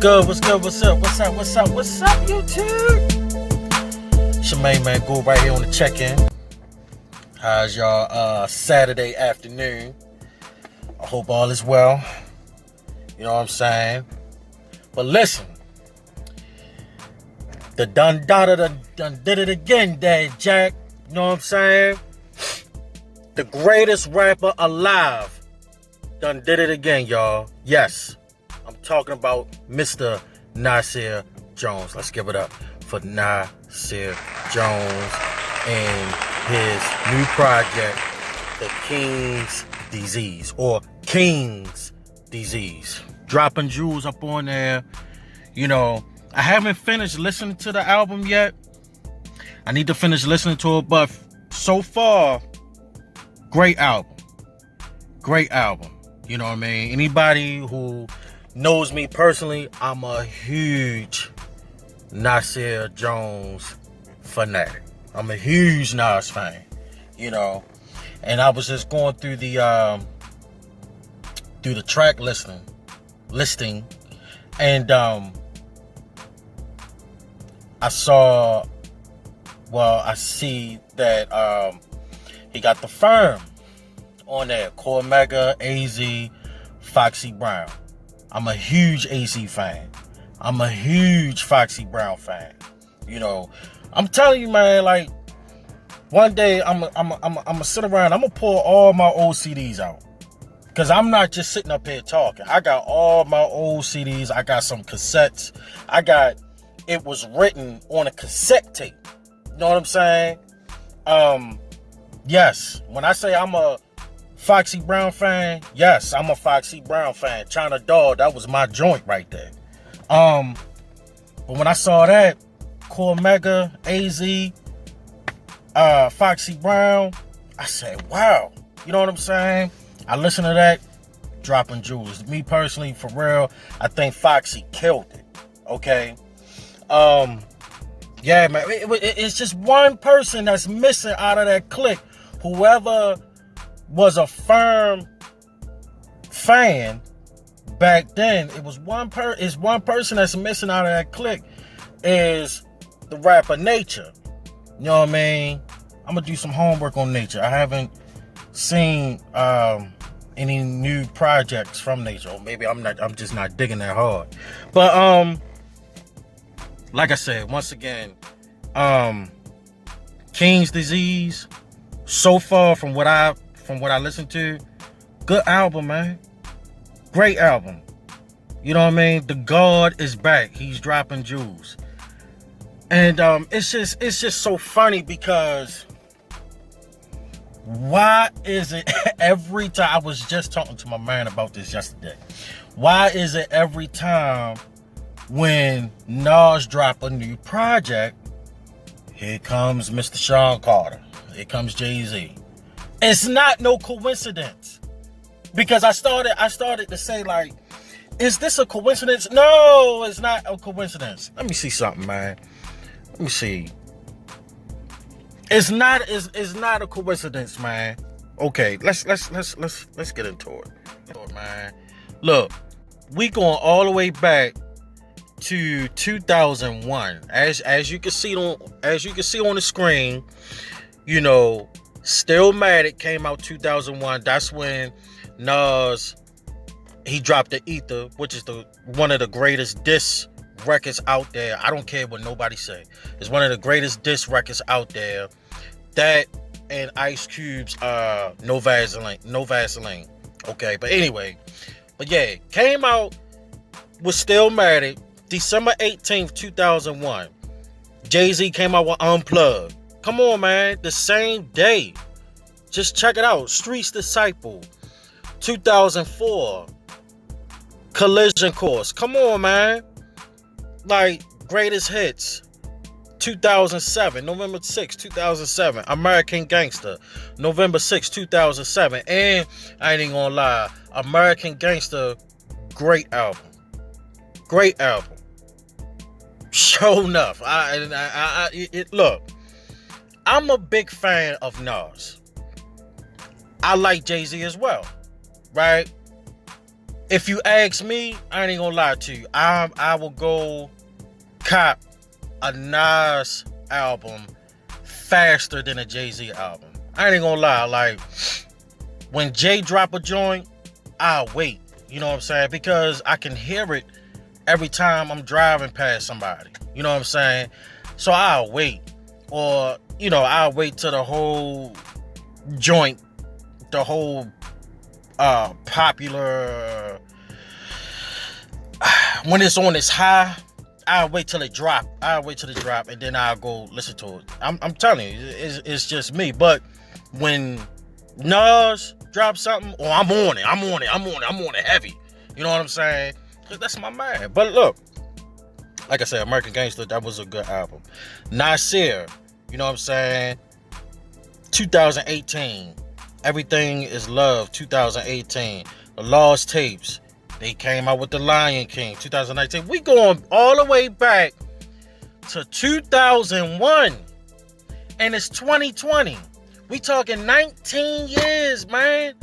good? What's good? What's up? What's up? What's up? What's up, YouTube? It's your main man, Go right here on the check-in. How's y'all Saturday afternoon? I hope all is well. You know what I'm saying? But listen, the done did it again, Dad Jack. You know what I'm saying? The greatest rapper alive done did it again, y'all. Yes, I'm talking about Mr. Nasir Jones. Let's give it up for Nasir Jones and his new project, The King's Disease, or King's Disease. Dropping jewels up on there. You know, I haven't finished listening to the album yet. I need to finish listening to it, but so far, great album. Great album. You know what I mean? Anybody who knows me personally, I'm a huge Nasir Jones fanatic. I'm a huge Nas fan, you know. And I was just going through the track listing, and I see that he got the Firm on there, Cormega, AZ, Foxy Brown. I'm a huge AZ fan. I'm a huge Foxy Brown fan. You know, I'm telling you, man, like, one day I'm gonna sit around, I'm gonna pull all my old CDs out. Cause I'm not just sitting up here talking. I got all my old CDs. I got some cassettes. It was written on a cassette tape. You know what I'm saying? Yes, when I say I'm a Foxy Brown fan, yes, I'm a Foxy Brown fan. China Dog, that was my joint right there. But when I saw that, Cormega, AZ, Foxy Brown, I said, wow. You know what I'm saying? I listened to that, dropping jewels. Me personally, for real, I think Foxy killed it. Okay? Yeah, man, it's just one person that's missing out of that clique. Whoever was a Firm fan back then, it's one person that's missing out of that clique, is the rapper Nature. You know what I mean? I'm gonna do some homework on Nature. I haven't seen any new projects from Nature. Or maybe I'm just not digging that hard. But like I said, once again, King's Disease, so far from what I listened to, good album, man. Great album. You know what I mean? The God is back. He's dropping jewels. And it's just so funny because why is it every time, I was just talking to my man about this yesterday. Why is it every time when Nas drop a new project, here comes Mr. Sean Carter, here comes Jay-Z? It's not no coincidence. Because I started to say, like, is this a coincidence? No, it's not a coincidence. Let me see something, man. Let me see. It's not a coincidence, man. Okay, let's get into it. Man. Look, we going all the way back to 2001. As you can see on the screen, you know, Stillmatic came out 2001. That's when Nas, he dropped the Ether, which is one of the greatest diss records out there. I don't care what nobody say. It's one of the greatest diss records out there. That and Ice Cube's No Vaseline. Okay, but anyway. But yeah, came out with Stillmatic December 18th, 2001. Jay-Z came out with Unplugged. Come on, man. The same day. Just check it out. Streets Disciple. 2004. Collision Course. Come on, man. Like, Greatest Hits. 2007. November 6, 2007. American Gangster. November 6, 2007. And I ain't even gonna lie. American Gangster. Great album. Great album. Sure enough. Look. I'm a big fan of Nas. I like Jay-Z as well. Right? If you ask me, I ain't gonna lie to you. I will go cop a Nas album faster than a Jay-Z album. I ain't gonna lie. Like, when Jay drop a joint, I'll wait. You know what I'm saying? Because I can hear it every time I'm driving past somebody. You know what I'm saying? So I'll wait. Or, I'll wait till the whole joint, the whole popular, when it's on its high, I'll wait till it drop. And then I'll go listen to it. I'm telling you, it's just me. But when Nas drops something, I'm on it heavy. You know what I'm saying? Cause that's my man. But look, like I said, American Gangster, that was a good album. Nasir, you know what I'm saying? 2018. Everything is Love, 2018. The Lost Tapes, they came out with The Lion King, 2019. We going all the way back to 2001. And it's 2020. We talking 19 years, man.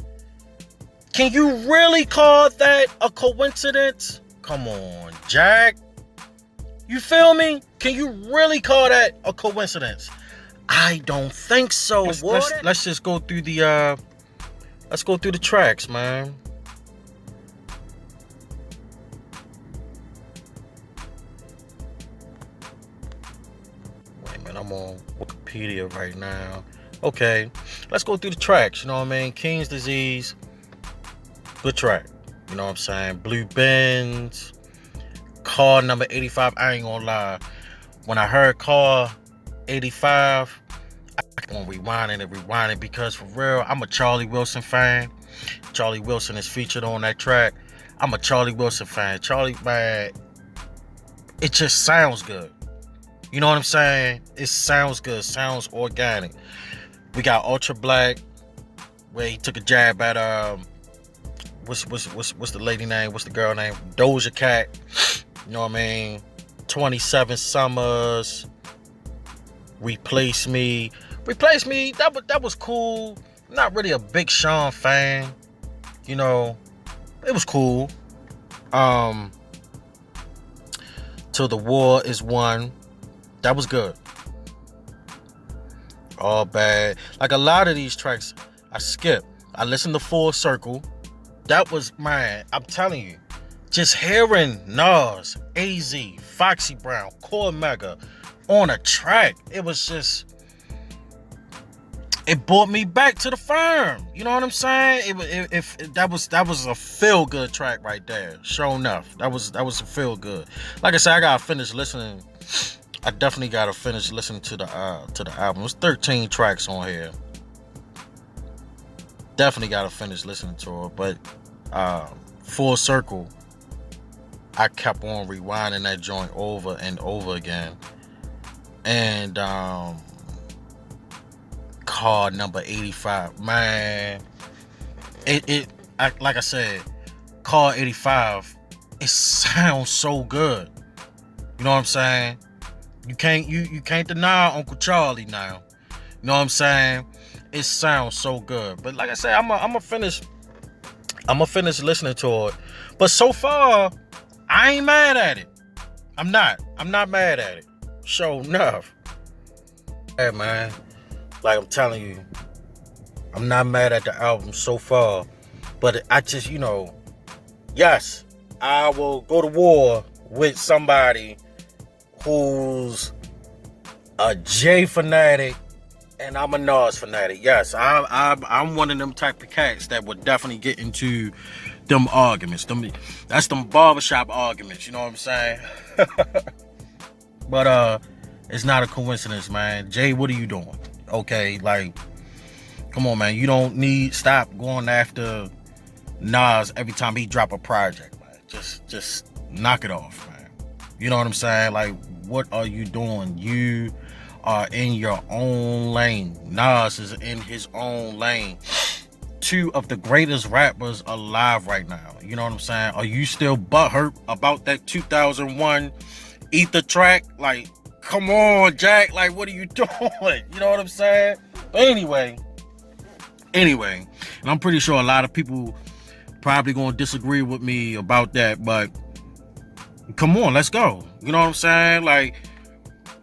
Can you really call that a coincidence? Come on, Jack. You feel me? Can you really call that a coincidence? I don't think so. Let's just go through the let's go through the tracks, man. Wait a minute, I'm on Wikipedia right now. Okay, let's go through the tracks. You know what I mean? King's Disease, good track. You know what I'm saying? Blue Benz, Car number 85. I ain't gonna lie. When I heard Car 85, I kept on rewinding because for real, I'm a Charlie Wilson fan. Charlie Wilson is featured on that track. I'm a Charlie Wilson fan. Charlie, man, it just sounds good. You know what I'm saying? It sounds good. Sounds organic. We got Ultra Black, where he took a jab at what's the lady name? What's the girl name? Doja Cat. You know what I mean? 27 Summers. Replace Me. That was cool. Not really a big Sean fan. You know, it was cool. Till the War Is Won. That was good. All Bad. Like a lot of these tracks, I skip. I listened to Full Circle. That was, man, I'm telling you, just hearing Nas, AZ, Foxy Brown, Core Mega on a track, it was just, it brought me back to the firm. You know what I'm saying? That was a feel good track right there. Sure enough, that was a feel good. Like I said, I gotta finish listening. I definitely gotta finish listening to the album. There's 13 tracks on here. Definitely gotta finish listening to it. But Full Circle, I kept on rewinding that joint over and over again. And Car number 85, man, like I said, Car 85, it sounds so good. You know what I'm saying? You can't deny Uncle Charlie now. You know what I'm saying? It sounds so good. But like I said, I'm gonna finish listening to it. But so far, I ain't mad at it. I'm not mad at it. Sure enough. Hey man, like I'm telling you, I'm not mad at the album so far. But I just, yes, I will go to war with somebody who's a J fanatic and I'm a Nas fanatic. Yes, I'm one of them type of cats that would definitely get into them arguments. That's them barbershop arguments, you know what I'm saying? But it's not a coincidence, man. Jay, what are you doing? Okay, like, come on, man. You don't stop going after Nas every time he drop a project, man. Just knock it off, man. You know what I'm saying? Like, what are you doing? You are in your own lane. Nas is in his own lane. Two of the greatest rappers alive right now. You know what I'm saying? Are you still butthurt about that 2001 Ether track? Like, come on, Jack. Like, what are you doing? You know what I'm saying? But anyway, and I'm pretty sure a lot of people probably gonna disagree with me about that, but come on, let's go. You know what I'm saying? Like,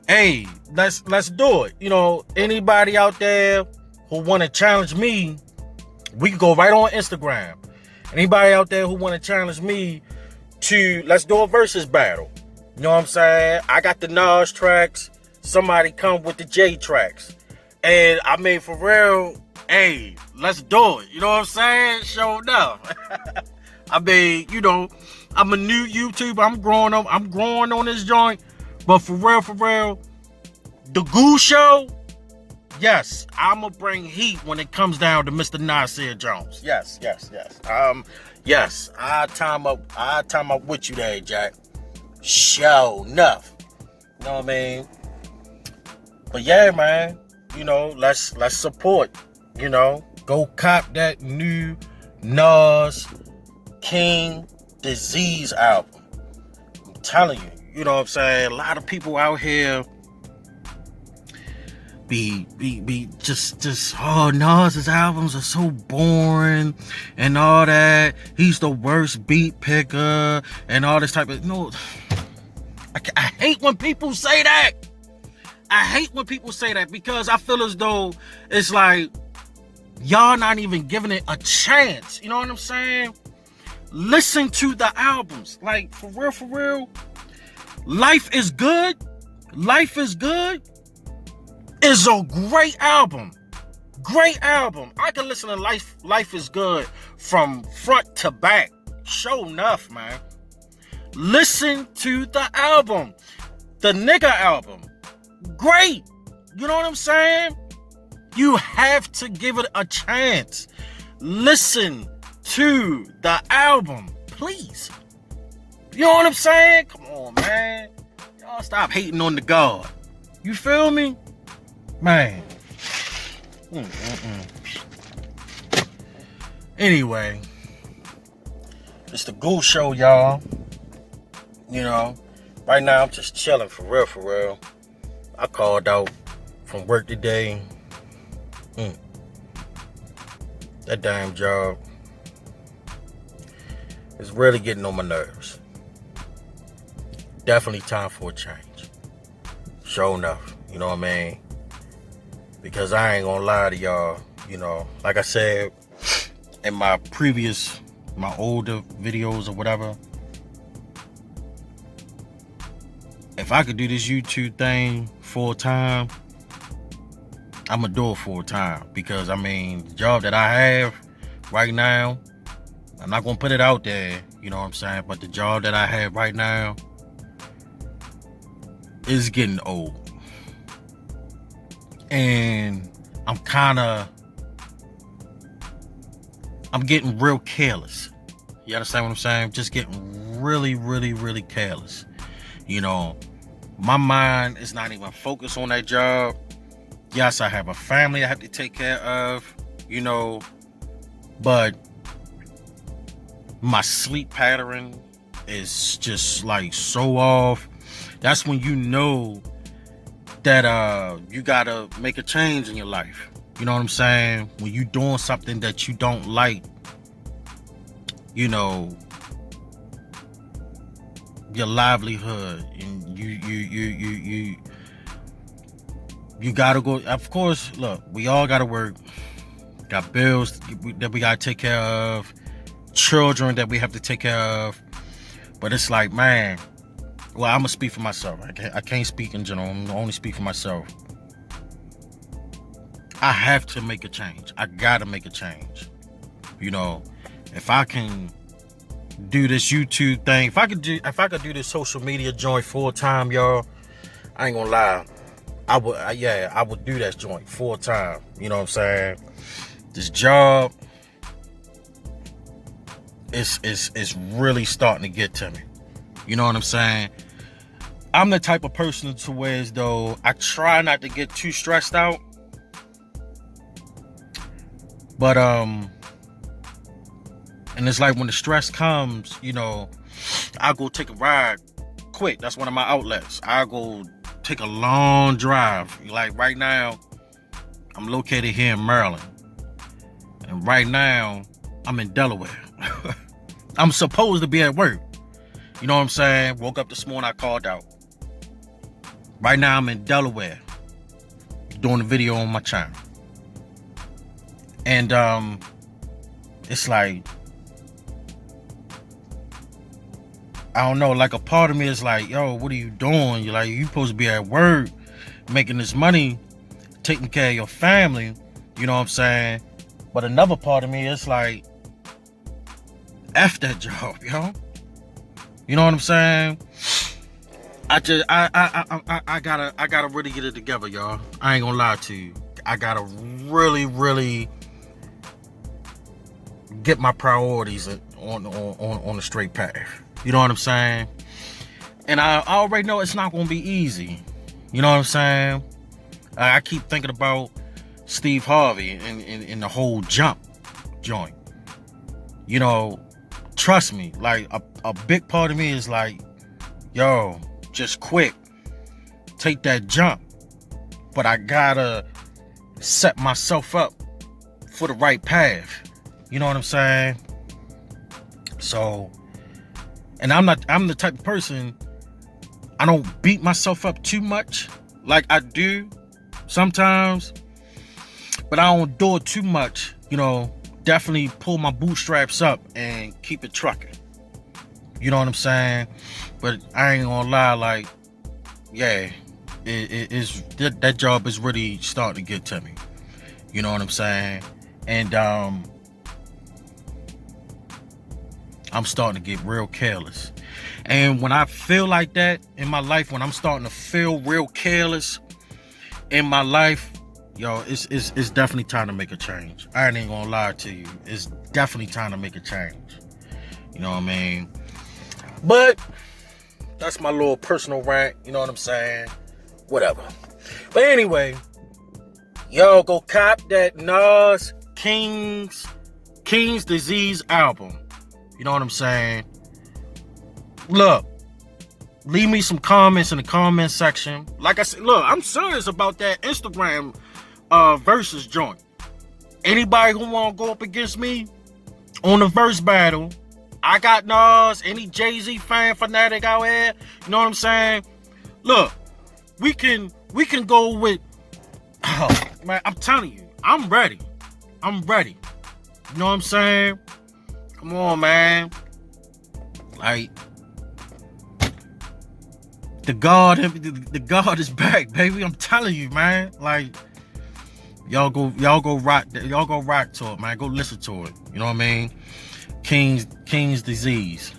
hey, let's do it. You know, anybody out there who want to challenge me, we can go right on Instagram. Anybody out there who want to challenge me to, let's do a versus battle. You know what I'm saying? I got the Nas tracks. Somebody come with the J tracks. And I mean, for real, hey, let's do it. You know what I'm saying? Show enough. I mean, you know, I'm a new YouTuber. I'm growing on this joint. But for real, the Goo Show, yes, I'ma bring heat when it comes down to Mr. Nasir Jones. Yes. Yes, I time up with you there, Jack. Show enough. You know what I mean? But yeah, man, you know, let's support, you know, go cop that new Nas King Disease album. I'm telling you, you know what I'm saying? A lot of people out here be just oh, Nas's albums are so boring and all that. He's the worst beat picker and all this type of, no. I hate when people say that. I hate when people say that because I feel as though it's like y'all not even giving it a chance. You know what I'm saying? Listen to the albums. Like, for real. Life is Good. Life is Good is a great album. Great album. I can listen to Life is Good from front to back. Show enough, man. Listen to the album. The Nigga album. Great. You know what I'm saying? You have to give it a chance. Listen to the album, please. You know what I'm saying? Come on, man. Y'all stop hating on the God. You feel me? Man. Anyway, it's the Goo Show, y'all. You know, right now I'm just chilling for real. I called out from work today. That damn job is really getting on my nerves. Definitely time for a change. Sure enough, you know what I mean? Because I ain't gonna lie to y'all, you know, like I said in my older videos or whatever, if I could do this YouTube thing full time, I'm gonna do it full time. Because I mean, the job that I have right now, I'm not gonna put it out there, you know what I'm saying? But the job that I have right now is getting old. And I'm getting real careless. You understand what I'm saying? Just getting really careless. You know, my mind is not even focused on that job. Yes, I have a family I have to take care of, you know, but my sleep pattern is just like so off. That's when you know that you gotta make a change in your life. You know what I'm saying? When you doing something that you don't like, you know, your livelihood, and you gotta go. Of course, look, we all gotta work. Got bills that we gotta take care of, children that we have to take care of. But it's like, man, well, I'm gonna speak for myself. I can't speak in general. I'm only speak for myself. I have to make a change. I gotta make a change. You know, if I can do this YouTube thing, if I could do this social media joint full time, y'all, I ain't gonna lie, I would do that joint full time. You know what I'm saying? This job is really starting to get to me. You know what I'm saying? I'm the type of person to where as though I try not to get too stressed out. But and it's like when the stress comes, you know, I go take a ride quick. That's one of my outlets. I go take a long drive. Like right now, I'm located here in Maryland. And right now, I'm in Delaware. I'm supposed to be at work. You know what I'm saying? Woke up this morning, I called out. Right now, I'm in Delaware doing a video on my channel. And it's like, I don't know, like a part of me is like, yo, what are you doing? You're like, you supposed to be at work, making this money, taking care of your family. You know what I'm saying? But another part of me is like, F that job, yo. You know what I'm saying? I gotta really get it together, y'all. I ain't gonna lie to you. I gotta really get my priorities on the straight path. You know what I'm saying? And I already know it's not gonna be easy. You know what I'm saying? I keep thinking about Steve Harvey and the whole jump joint. You know, trust me, like a big part of me is like, yo, just quit. Take that jump. But I gotta set myself up for the right path. You know what I'm saying? So, and I'm the type of person, I don't beat myself up too much. Like I do sometimes, but I don't do it too much. You know, definitely pull my bootstraps up and keep it trucking. You know what I'm saying? But I ain't gonna lie, like, yeah, that job is really starting to get to me. You know what I'm saying? And I'm starting to get real careless. And when I feel like that in my life, when I'm starting to feel real careless in my life, yo, it's definitely time to make a change. I ain't gonna lie to you. It's definitely time to make a change. You know what I mean? But that's my little personal rant. You know what I'm saying? Whatever. But anyway, yo, go cop that Nas King's Disease album. You know what I'm saying? Look, leave me some comments in the comment section. Like I said, look, I'm serious about that Instagram versus joint. Anybody who want to go up against me on the verse battle, I got Nas. Any Jay-Z fan fanatic out here, you know what I'm saying? Look, we can go with, oh, man, I'm telling you, I'm ready. You know what I'm saying? Come on, man. Like, the God is back, baby. I'm telling you, man. Like, y'all go rock to it, man. Go listen to it. You know what I mean? King's Disease.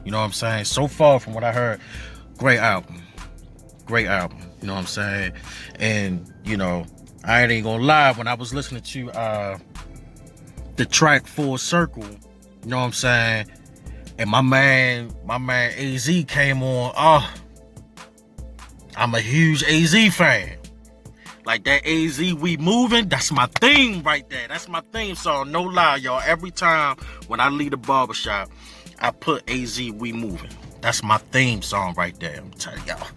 You know what I'm saying? So far from what I heard, great album. You know what I'm saying? And, you know, I ain't gonna lie, when I was listening to the track Full Circle, you know what I'm saying? And my man AZ came on. Oh, I'm a huge AZ fan. Like that AZ We Moving, that's my theme right there. That's my theme song. No lie, y'all. Every time when I leave the barbershop, I put AZ We Moving. That's my theme song right there. I'm telling y'all.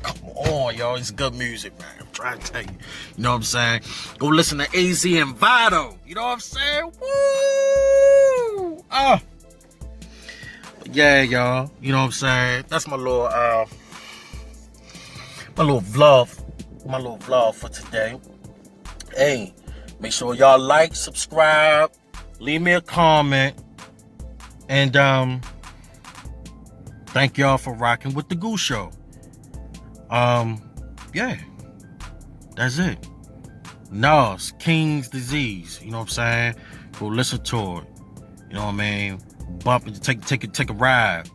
Come on, y'all. It's good music, man. I'm trying to tell you. You know what I'm saying? Go listen to AZ and Vado. You know what I'm saying? Woo! Oh. Yeah, y'all. You know what I'm saying? That's my little vlog for today. Hey, make sure y'all like, subscribe, leave me a comment, and thank y'all for rocking with the Goose Show. Yeah, that's it. Nas King's Disease. You know what I'm saying? Go listen to it. You know what I mean? Bump it, take a ride,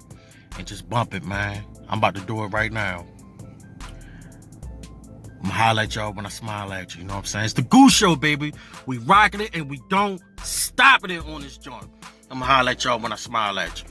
and just bump it, man. I'm about to do it right now. I'm gonna holler at y'all when I smile at you. You know what I'm saying? It's the Goose Show, baby. We rocking it and we don't stop it on this joint. I'm gonna holler at y'all when I smile at you.